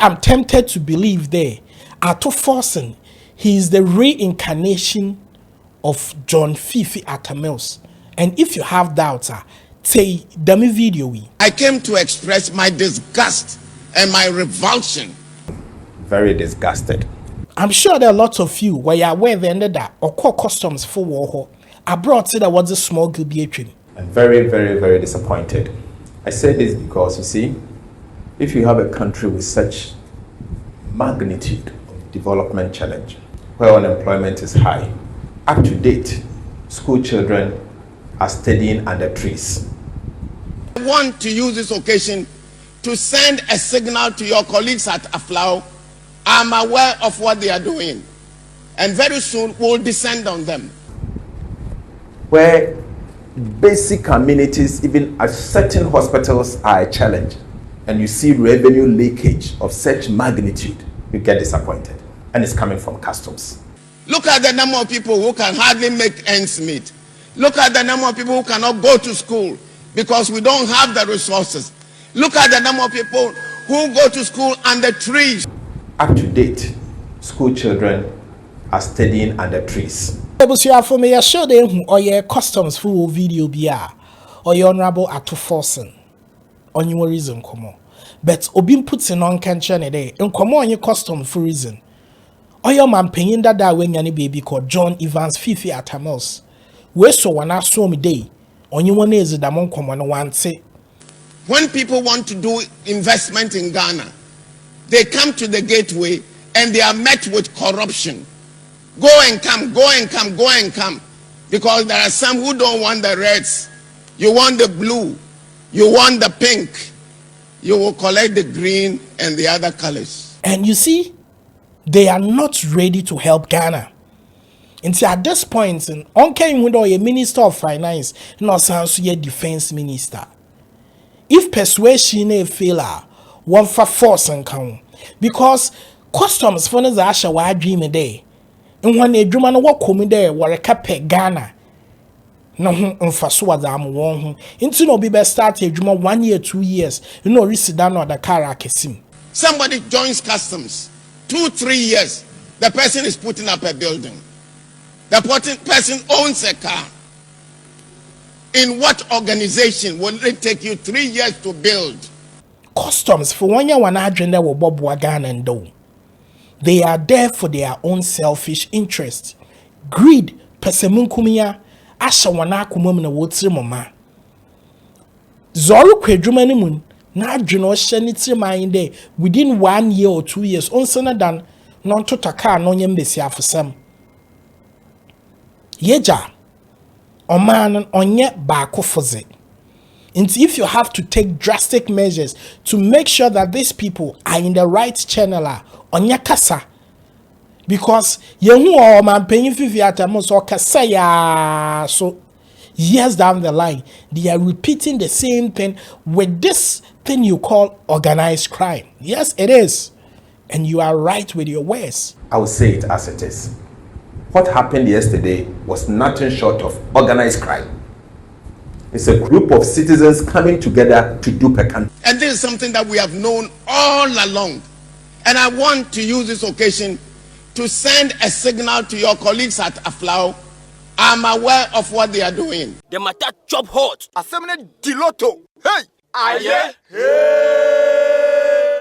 I'm tempted to believe there, Ato Forson, he is the reincarnation of John Fifi Atamils. And if you have doubts, say dummy video. I came to express my disgust and my revulsion. Very disgusted. I'm sure there are lots of you where you are aware they ended that or call customs for war. I brought to that was a small gilbiatrin. I'm very, very, very disappointed. I say this because, you see, if you have a country with such magnitude of development challenge, where unemployment is high, up to date, school children are studying under trees. I want to use this occasion to send a signal to your colleagues at Aflao. I'm aware of what they are doing, and very soon we'll descend on them. Where basic amenities, even at certain hospitals, are a challenge, and you see revenue leakage of such magnitude, you get disappointed, and it's coming from customs. Look at the number of people who can hardly make ends meet. Look at the number of people who cannot go to school because we don't have the resources. Look at the number of people who go to school under trees. Up to date, school children are studying under trees. For me, I show them or your customs full video BR or your honorable Ato Forson on your reason, come on. But Obin puts in on cancer a day and come on your custom for reason. Or your man paying that when any baby called John Evans Fifi Atamils. We so when I saw me day on your one is the monk one say. When people want to do investment in Ghana, they come to the gateway and they are met with corruption. Go and come, go and come, go and come. Because there are some who don't want the reds. You want the blue. You want the pink. You will collect the green and the other colors. And you see, they are not ready to help Ghana. And see, at this point, on came with a minister of finance, not sounds to a defense minister. If persuasion a failure, one for force and count. Because customs for the Asha were dreaming day. And when a German walk coming there, were a cape Ghana. No, for so as I'm one. Into no be best start a German 1 year, 2 years. You know, receive down or the car akasim. Somebody joins customs. 2-3 years, the person is putting up a building. The person owns a car. In what organization will it take you 3 years to build? Customs for 1 year, 100 will Bob Wagan and do. They are there for their own selfish interest. Greed, persemunkumia, asha wanakumum wotri mama. Zoru kredumanimun. Na adwene ohye ne tirman dey within 1 year or 2 years on senadan non to taka no nyem besiafosem yeja oman onye baako foze. And if you have to take drastic measures to make sure that these people are in the right channel onye kasa, because yehu o man penyin fifi atamo so kasa ya, so years down the line they are repeating the same thing with this thing you call organized crime. Yes, it is. And you are right with your words. I will say it as it is. What happened yesterday was nothing short of organized crime. It's a group of citizens coming together to dupe a country. And this is something that we have known all along. And I want to use this occasion to send a signal to your colleagues at Aflao. I'm aware of what they are doing. The matter chop hot. Assembly Diloto. Hey! Aye. Hey!